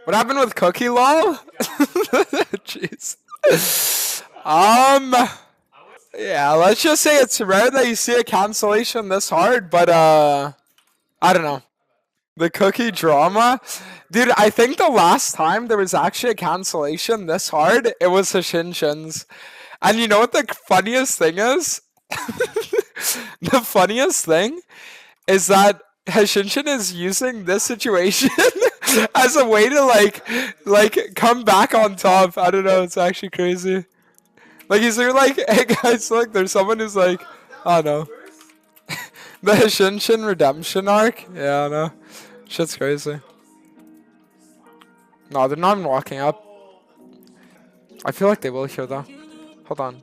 What happened with Cookie Lol? Jeez. Yeah, let's just say it's rare that you see a cancellation this hard, but I don't know. The cookie drama? Dude, I think the last time there was actually a cancellation this hard, it was Hashinshin's. And you know what the funniest thing is? The funniest thing is that Hashinshin is using this situation as a way to like come back on top. I don't know, it's actually crazy. Like he's like, hey guys, look, there's someone who's like, oh no. The Hashinshin redemption arc? Yeah, I know. Shit's crazy. No, they're not even walking up. I feel like they will here though. Hold on.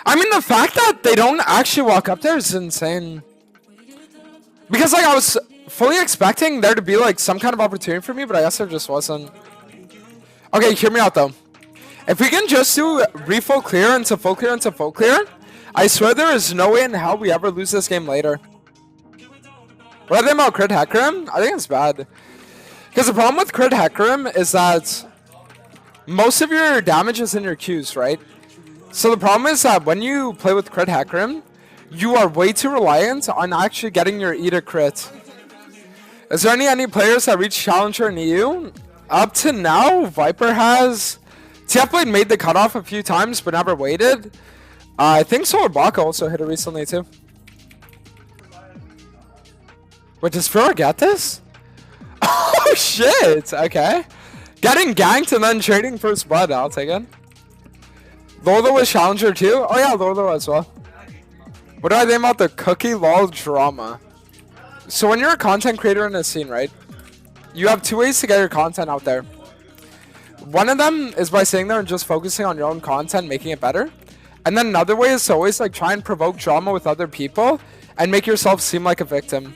I mean, the fact that they don't actually walk up there is insane. Because like I was fully expecting there to be like some kind of opportunity for me, but I guess there just wasn't. Okay, hear me out though. If we can just do refull clear into full clear into full clear, I swear there is no way in hell we ever lose this game later. What do you think about crit Hecarim? I think it's bad. Because the problem with crit Hecarim is that most of your damage is in your Qs, right? So the problem is that when you play with crit Hecarim, you are way too reliant on actually getting your E to crit. Is there any players that reach Challenger in EU? Up to now, Viper has. TFBlade made the cutoff a few times, but never waited. I think Solar Baka also hit it recently too. Wait, does Furor get this? Oh shit! Okay. Getting ganked and then trading first blood, I'll take it. Lordo was Challenger too? Oh yeah, Lordo as well. What do I think about the Cookie Lol drama? So when you're a content creator in a scene, right? You have two ways to get your content out there. One of them is by sitting there and just focusing on your own content, making it better. And then another way is to always like try and provoke drama with other people and make yourself seem like a victim.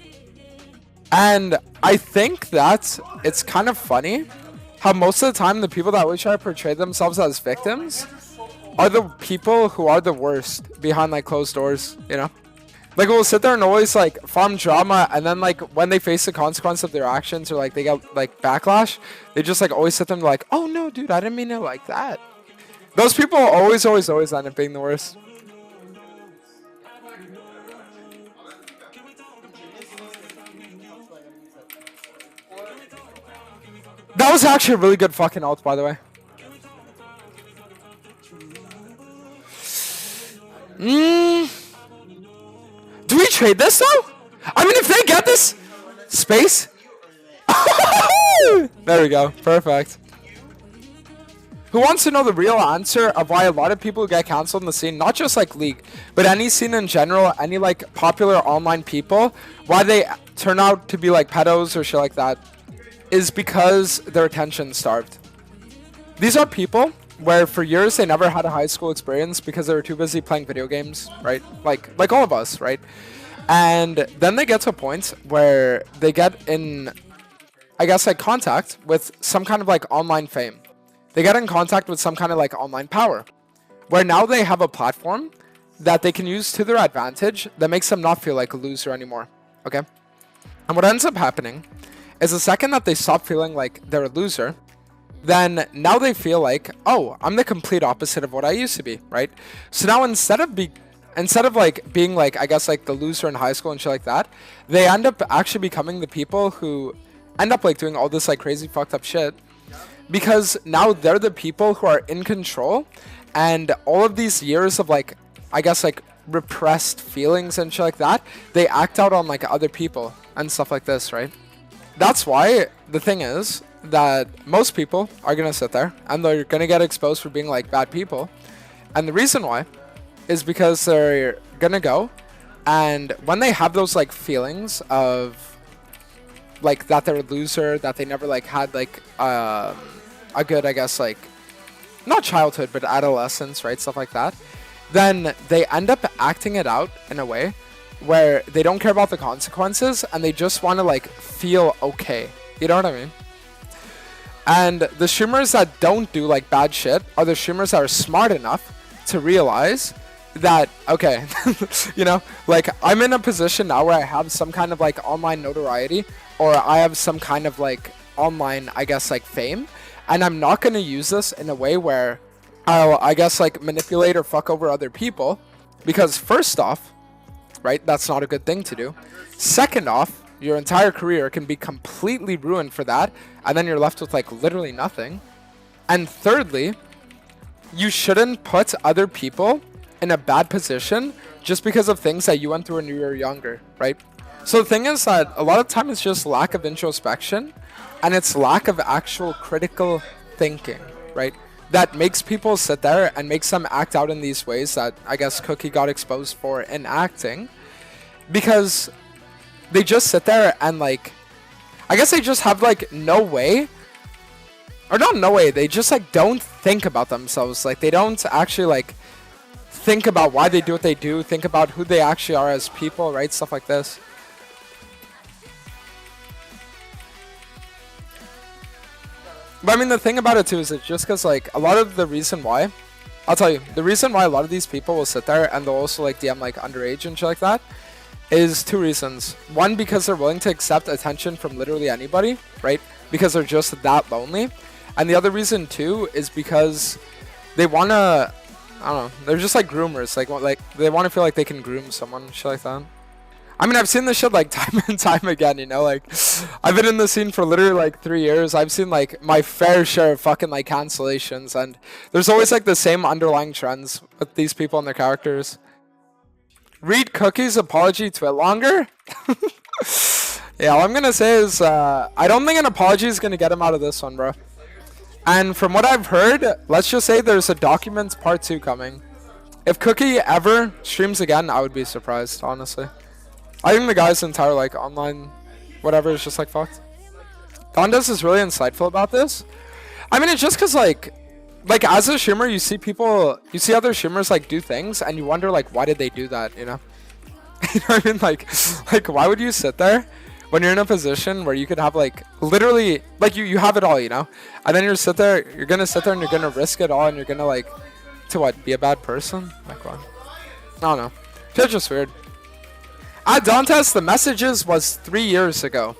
And I think that it's kind of funny how most of the time the people that always try to portray themselves as victims are the people who are the worst behind like closed doors, you know? Like we'll sit there and always like farm drama, and then like when they face the consequence of their actions or like they get like backlash, they just like always sit there and be like, oh no dude, I didn't mean it like that. Those people always end up being the worst. That was actually a really good fucking ult, by the way. Do we trade this though? I mean, if they get this space. There we go. Perfect. Who wants to know the real answer of why a lot of people get cancelled in the scene, not just like League, but any scene in general, any like popular online people, why they turn out to be like pedos or shit like that, is because they're attention starved. These are people where for years they never had a high school experience because they were too busy playing video games, right? Like all of us, right? And then they get to a point where they get in, I guess, like contact with some kind of like online fame. They get in contact with some kind of like online power, where now they have a platform that they can use to their advantage that makes them not feel like a loser anymore, okay? And what ends up happening is the second that they stop feeling like they're a loser, then now they feel like, oh, I'm the complete opposite of what I used to be, right? So now instead of like being like, I guess like the loser in high school and shit like that, they end up actually becoming the people who end up like doing all this like crazy fucked up shit, because now they're the people who are in control, and all of these years of like, I guess like repressed feelings and shit like that, they act out on like other people and stuff like this, right? That's why the thing is that most people are gonna sit there and they're gonna get exposed for being like bad people, and the reason why is because they're gonna go, and when they have those like feelings of like that they're a loser, that they never like had like a good, I guess like not childhood but adolescence, right, stuff like that, then they end up acting it out in a way where they don't care about the consequences and they just want to like feel okay, you know what I mean? And the streamers that don't do like bad shit are the streamers that are smart enough to realize that, okay, you know, like I'm in a position now where I have some kind of like online notoriety, or I have some kind of like online, I guess, like fame, and I'm not going to use this in a way where I'll, I guess, like manipulate or fuck over other people, because first off, right, that's not a good thing to do. Second off, your entire career can be completely ruined for that, and then you're left with like literally nothing. And thirdly, you shouldn't put other people in a bad position just because of things that you went through when you were younger, right? So the thing is that a lot of time it's just lack of introspection, and it's lack of actual critical thinking, right? That makes people sit there and makes them act out in these ways that I guess Cookie got exposed for in acting, because they just sit there and like, I guess they just have like no way, or not no way, they just like don't think about themselves. Like they don't actually like think about why they do what they do, think about who they actually are as people, right? Stuff like this. But I mean, the thing about it too is it's just because like a lot of the reason why, I'll tell you, the reason why a lot of these people will sit there and they'll also like DM like underage and shit like that is two reasons. One, because they're willing to accept attention from literally anybody, right? Because they're just that lonely. And the other reason too is because they want to, I don't know, they're just like groomers. Like they want to feel like they can groom someone, shit like that. I mean, I've seen this shit like time and time again, you know, like I've been in the scene for literally like 3 years. I've seen like my fair share of fucking like cancellations, and there's always like the same underlying trends with these people and their characters. Read Cookie's apology to it longer. Yeah, all I'm gonna say is I don't think an apology is gonna get him out of this one, bro. And from what I've heard, let's just say there's a Documents Part 2 coming. If Cookie ever streams again, I would be surprised, honestly. I think the guy's entire like online whatever is just like fucked. Dondas is really insightful about this. I mean, it's just because like as a streamer, you see other streamers like do things and you wonder like why did they do that, you know? You know what I mean? Like why would you sit there when you're in a position where you could have like literally like you have it all, you know? And then you're gonna sit there and you're gonna risk it all, and you're gonna like to what, be a bad person? Like what? I don't know. It's just weird. At Dantes, the messages was 3 years ago.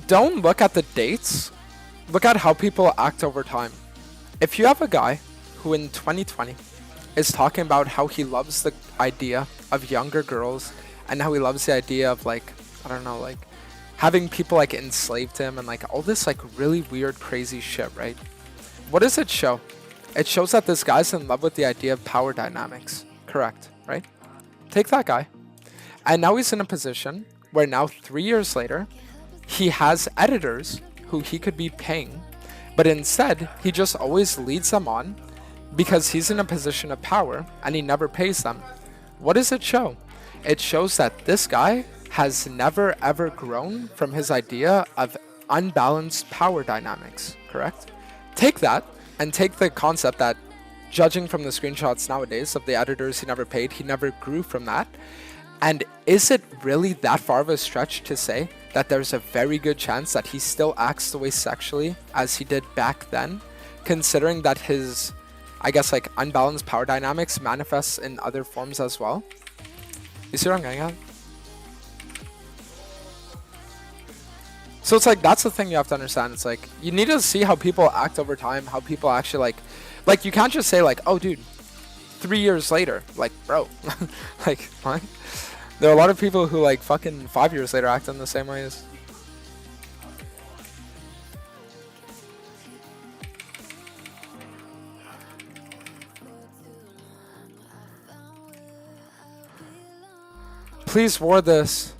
Don't look at the dates. Look at how people act over time. If you have a guy who in 2020 is talking about how he loves the idea of younger girls and how he loves the idea of like, I don't know, like having people like enslaved him and like all this like really weird, crazy shit, right? What does it show? It shows that this guy's in love with the idea of power dynamics. Correct, right? Take that guy. And now he's in a position where now 3 years later, he has editors who he could be paying, but instead he just always leads them on because he's in a position of power and he never pays them. What does it show? It shows that this guy has never ever grown from his idea of unbalanced power dynamics, correct? Take that and take the concept that judging from the screenshots nowadays of the editors he never paid, he never grew from that. And is it really that far of a stretch to say that there's a very good chance that he still acts the way sexually as he did back then, considering that his, I guess, like unbalanced power dynamics manifests in other forms as well? You see what I'm getting at? So it's like, that's the thing you have to understand. It's like, you need to see how people act over time, how people actually like you can't just say like, oh dude, 3 years later, like bro, like what? There are a lot of people who like fucking 5 years later act in the same ways. Please ward this.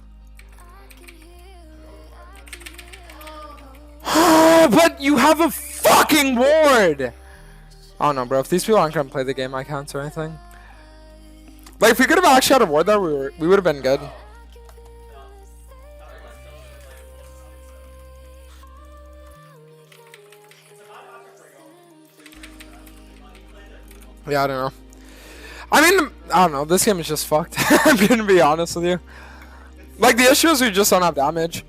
But you have a fucking ward! I don't know, bro. If these people aren't gonna play the game, I can't or anything. Like, if we could have actually had a ward there, we would have been good. Yeah, I don't know. I mean, I don't know. This game is just fucked. I'm gonna be honest with you. Like, the issue is we just don't have damage.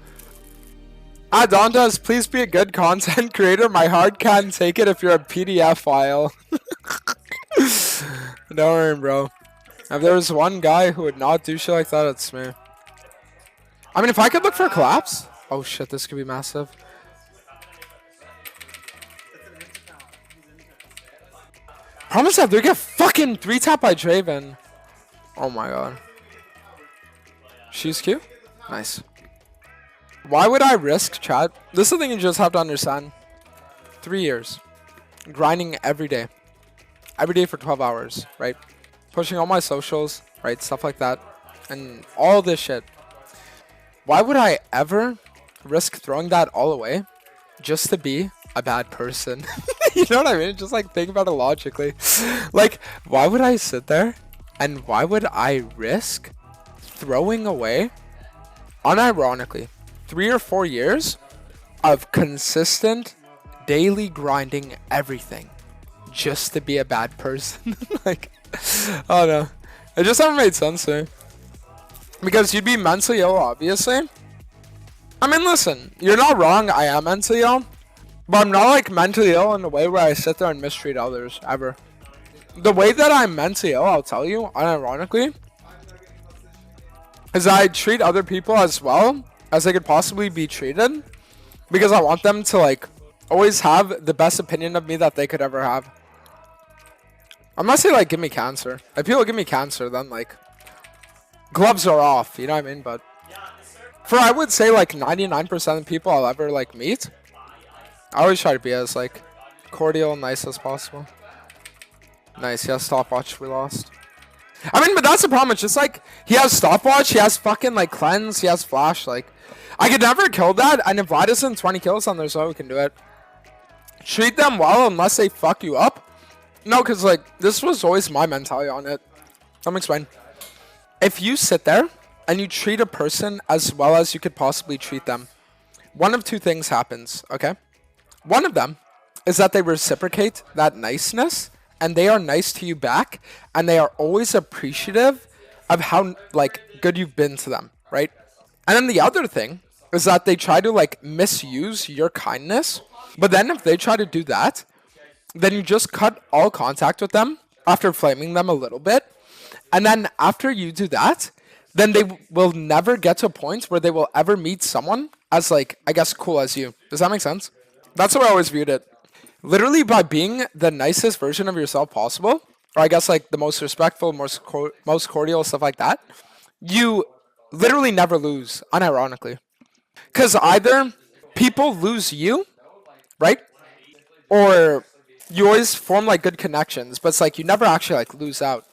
Adondas, please be a good content creator. My heart can't take it if you're a PDF file. Don't worry, bro. If there was one guy who would not do shit like that, it's me. I mean, if I could look for collapse. Oh shit, this could be massive. Promise that they get fucking 3-tap by Draven. Oh my god. She's cute. Nice. Why would I risk, chat? This is the thing you just have to understand. 3 years. Grinding every day. Every day for 12 hours, right? Pushing all my socials, right? Stuff like that. And all this shit. Why would I ever risk throwing that all away just to be a bad person? You know what I mean? Just like think about it logically. Like, why would I sit there and why would I risk throwing away, unironically, 3 or 4 years of consistent daily grinding everything just to be a bad person? Like, oh no. It just never made sense to me. Because you'd be mentally ill, obviously. I mean, listen, you're not wrong, I am mentally ill. But I'm not like mentally ill in a way where I sit there and mistreat others, ever. The way that I'm mentally ill, I'll tell you, unironically, is I treat other people as well as they could possibly be treated. Because I want them to like always have the best opinion of me that they could ever have. Unless they like give me cancer. If people give me cancer, then like gloves are off, you know what I mean? But for I would say like 99% of people I'll ever like meet, I always try to be as like cordial and nice as possible. Nice, he has stopwatch, we lost. I mean, but that's the problem. It's just like he has stopwatch, he has fucking like cleanse, he has flash. Like I could never kill that, and if Vlad isn't 20 kills, then there's no way we can do it. Treat them well unless they fuck you up. No, because like this was always my mentality on it. Let me explain. If you sit there and you treat a person as well as you could possibly treat them, one of two things happens, okay? One of them is that they reciprocate that niceness and they are nice to you back and they are always appreciative of how like good you've been to them, right? And then the other thing is that they try to like misuse your kindness, but then if they try to do that, then you just cut all contact with them after flaming them a little bit. And then after you do that, then they will never get to a point where they will ever meet someone as like, I guess, cool as you. Does that make sense? That's how I always viewed it. Literally by being the nicest version of yourself possible, or I guess like the most respectful, most cordial, stuff like that, you literally never lose, unironically. Because either people lose you, right? Or you always form like good connections, but it's like you never actually like lose out.